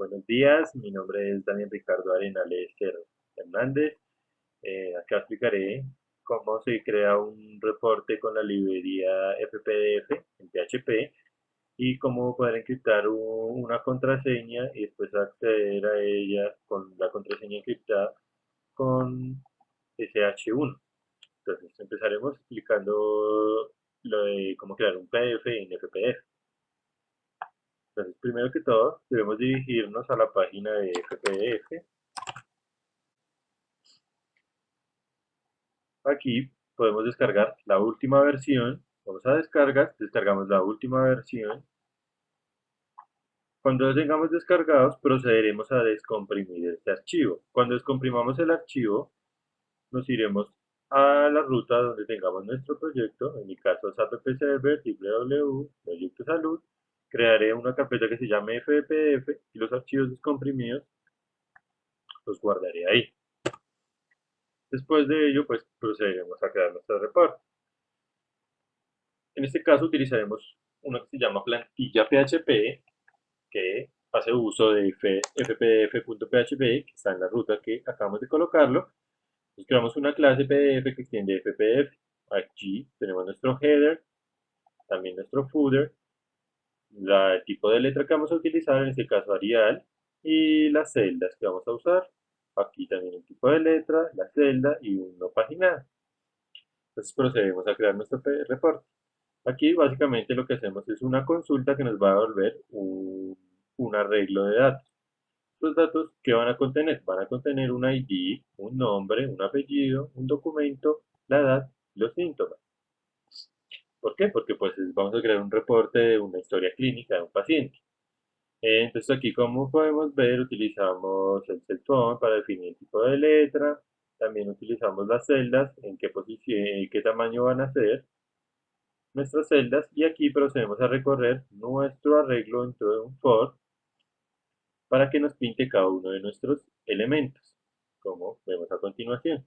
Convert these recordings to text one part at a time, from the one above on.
Buenos días, mi nombre es Daniel Ricardo Arenales Hernández. Acá explicaré cómo se crea un reporte con la librería FPDF en PHP y cómo poder encriptar una contraseña y después acceder a ella con la contraseña encriptada con SH1. Entonces empezaremos explicando lo de cómo crear un PDF en FPDF. Entonces, primero que todo, debemos dirigirnos a la página de FPDF. Aquí podemos descargar la última versión. Vamos a descargas, descargamos la última versión. Cuando lo tengamos descargados, procederemos a descomprimir este archivo. Cuando descomprimamos el archivo, nos iremos a la ruta donde tengamos nuestro proyecto. En mi caso es app server www proyecto salud. Crearé una carpeta que se llame FPDF y los archivos descomprimidos los guardaré ahí. Después de ello, pues procederemos a crear nuestro reporte. En este caso utilizaremos una que se llama plantilla PHP, que hace uso de fpdf.php, que está en la ruta que acabamos de colocarlo. Entonces creamos una clase PDF que extiende FPDF. Aquí tenemos nuestro header, también nuestro footer, el tipo de letra que vamos a utilizar, en este caso Arial, y las celdas que vamos a usar. Aquí también el tipo de letra, la celda y un no paginado. Entonces procedemos a crear nuestro reporte. Aquí básicamente lo que hacemos es una consulta que nos va a devolver un arreglo de datos. Los datos que van a contener, van a contener un ID, un nombre, un apellido, un documento, la edad, los síntomas. ¿Por qué? Porque pues vamos a crear un reporte de una historia clínica de un paciente. Entonces aquí como podemos ver utilizamos el cellphone para definir el tipo de letra, también utilizamos las celdas, en qué posición, qué tamaño van a ser nuestras celdas y aquí procedemos a recorrer nuestro arreglo dentro de un for para que nos pinte cada uno de nuestros elementos, como vemos a continuación.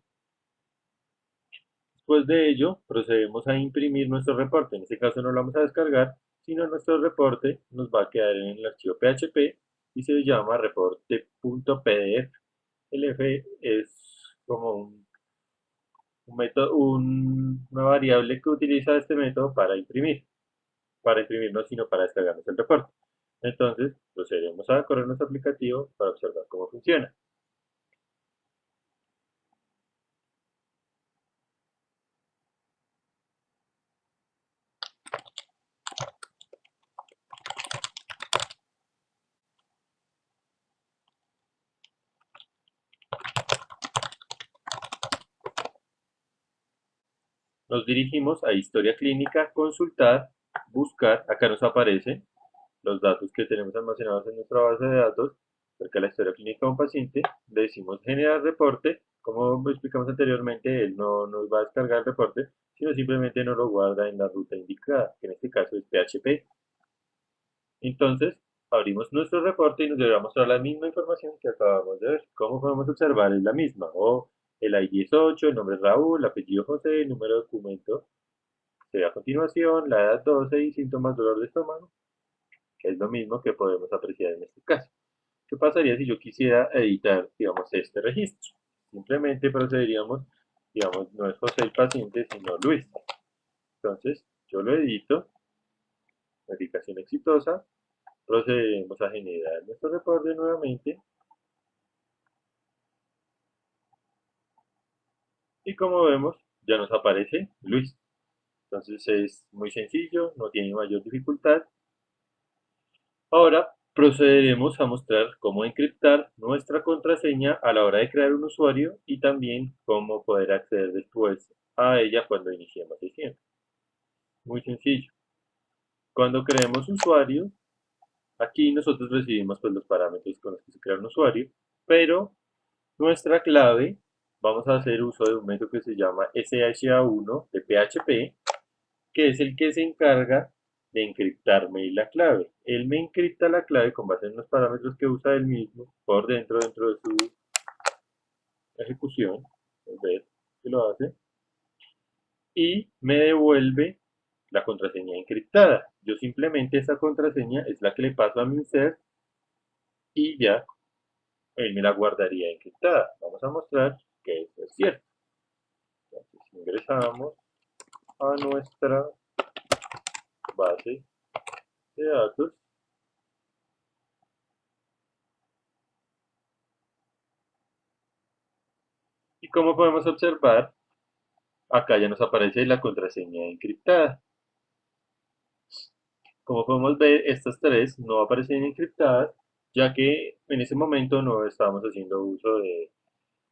Después de ello, procedemos a imprimir nuestro reporte. En este caso no lo vamos a descargar, sino nuestro reporte nos va a quedar en el archivo PHP y se llama reporte.pdf. El F es como un método, una variable que utiliza este método para imprimir no, sino para descargarnos el reporte. Entonces, procederemos a correr nuestro aplicativo para observar cómo funciona. Nos dirigimos a Historia Clínica, Consultar, Buscar. Acá nos aparecen los datos que tenemos almacenados en nuestra base de datos acerca de la historia clínica de un paciente. Le decimos generar reporte. Como explicamos anteriormente, él no nos va a descargar el reporte, sino simplemente nos lo guarda en la ruta indicada, que en este caso es PHP. Entonces, abrimos nuestro reporte y nos deberá mostrar la misma información que acabamos de ver. Como podemos observar, es la misma. O el ID es 8, el nombre es Raúl, el apellido José, el número de documento se ve a continuación, la edad 12 y síntomas dolor de estómago, que es lo mismo que podemos apreciar en este caso. ¿Qué pasaría si yo quisiera editar, digamos, este registro? Simplemente procederíamos, digamos, no es José el paciente, sino Luis. Entonces, yo lo edito, verificación exitosa, procedemos a generar nuestro reporte nuevamente y como vemos ya nos aparece Luis. Entonces es muy sencillo, no tiene mayor dificultad. Ahora procederemos a mostrar cómo encriptar nuestra contraseña a la hora de crear un usuario y también cómo poder acceder después a ella cuando iniciemos sesión. Muy sencillo. Cuando creemos usuario, aquí nosotros recibimos pues, los parámetros con los que se crea un usuario, pero nuestra clave, vamos a hacer uso de un método que se llama SHA1 de PHP, que es el que se encarga de encriptarme la clave. Él me encripta la clave con base en los parámetros que usa él mismo por dentro de su ejecución, ver que lo hace, y me devuelve la contraseña encriptada. Yo simplemente esa contraseña es la que le paso a mi ser y ya él me la guardaría encriptada. Vamos a mostrar que esto es cierto. Entonces ingresamos a nuestra base de datos y como podemos observar, acá ya nos aparece la contraseña encriptada. Como podemos ver, estas tres no aparecen encriptadas, ya que en ese momento no estábamos haciendo uso de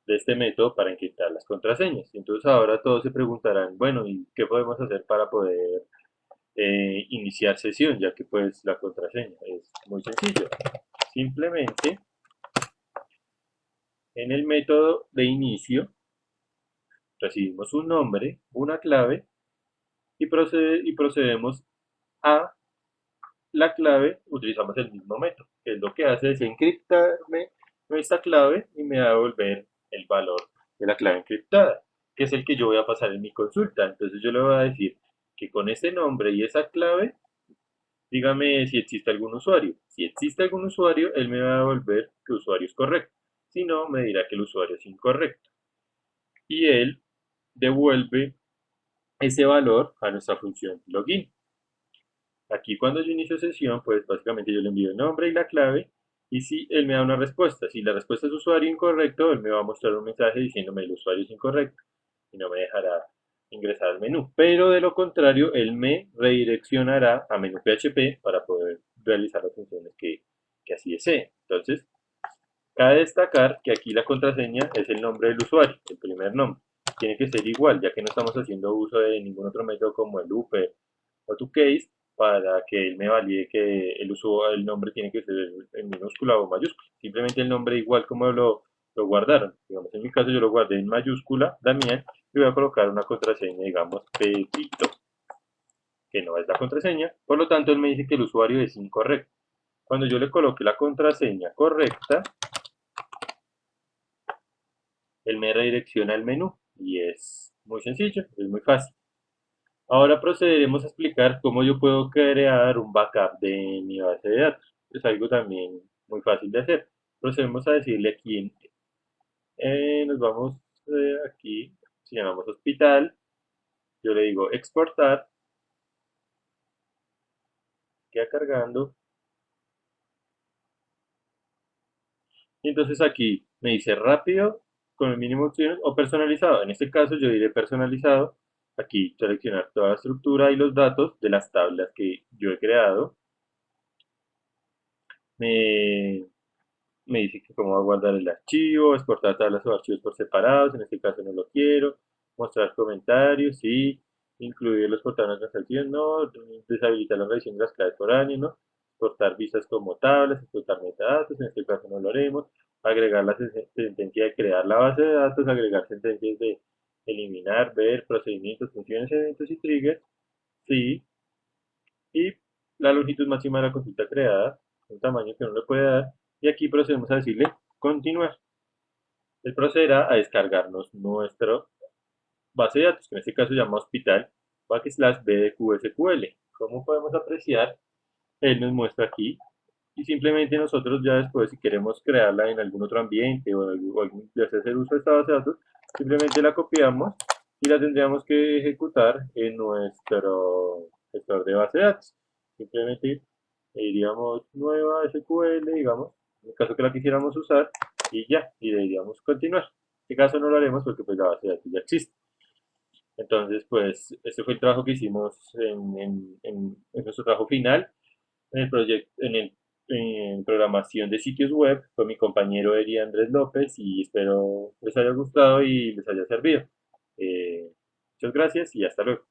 este método para encriptar las contraseñas. Entonces ahora todos se preguntarán, bueno, ¿y qué podemos hacer para poder iniciar sesión? Ya que pues la contraseña es muy sencillo. Simplemente en el método de inicio recibimos un nombre, una clave y procedemos a la clave, utilizamos el mismo método, que es lo que hace es encriptarme nuestra clave y me va a devolver el valor de la clave encriptada, que es el que yo voy a pasar en mi consulta. Entonces yo le voy a decir que con ese nombre y esa clave, dígame si existe algún usuario. Si existe algún usuario, él me va a devolver que el usuario es correcto. Si no, me dirá que el usuario es incorrecto. Y él devuelve ese valor a nuestra función login. Aquí cuando yo inicio sesión, pues básicamente yo le envío el nombre y la clave y si él me da una respuesta, si la respuesta es usuario incorrecto, él me va a mostrar un mensaje diciéndome el usuario es incorrecto y no me dejará ingresar al menú. Pero de lo contrario, él me redireccionará a menú PHP para poder realizar las funciones que así desee. Entonces, cabe destacar que aquí la contraseña es el nombre del usuario, el primer nombre. Tiene que ser igual, ya que no estamos haciendo uso de ningún otro método como el looper o toCase para que él me valide que el nombre tiene que ser en minúscula o mayúscula. Simplemente el nombre igual como lo guardaron. Digamos, en mi caso yo lo guardé en mayúscula, Damián, y voy a colocar una contraseña, digamos, Pepito, que no es la contraseña. Por lo tanto, él me dice que el usuario es incorrecto. Cuando yo le coloque la contraseña correcta, él me redirecciona al menú y es muy sencillo, es muy fácil. Ahora procederemos a explicar cómo yo puedo crear un backup de mi base de datos. Es algo también muy fácil de hacer. Procedemos a decirle aquí, nos vamos aquí, si llamamos hospital, yo le digo exportar, queda cargando, y entonces aquí me dice rápido, con el mínimo de opciones, o personalizado. En este caso yo diré personalizado, aquí seleccionar toda la estructura y los datos de las tablas que yo he creado. Me, me dice que cómo va a guardar el archivo, exportar tablas o archivos por separados, en este caso no lo quiero, mostrar comentarios, sí, incluir los portales de transacción, no, deshabilitar la revisión de las claves por año, no, exportar vistas como tablas, exportar metadatos, en este caso no lo haremos, agregar la sentencia de crear la base de datos, agregar sentencias de eliminar, ver, procedimientos, funciones, eventos y triggers, sí, y la longitud máxima de la consulta creada, un tamaño que uno le puede dar, y aquí procedemos a decirle continuar. Él procederá a descargarnos nuestra base de datos, que en este caso se llama hospital /bdqsql. Como podemos apreciar, él nos muestra aquí y simplemente nosotros ya después si queremos crearla en algún otro ambiente o hacer uso de esta base de datos, simplemente la copiamos y la tendríamos que ejecutar en nuestro gestor de base de datos. Simplemente diríamos nueva SQL, digamos, en el caso que la quisiéramos usar, y ya, y le diríamos continuar. En este caso no lo haremos porque pues la base de datos ya existe. Entonces, pues, este fue el trabajo que hicimos en nuestro trabajo final, en el proyecto, en programación de sitios web, con mi compañero Eri Andrés López, y espero les haya gustado y les haya servido. Muchas gracias y hasta luego.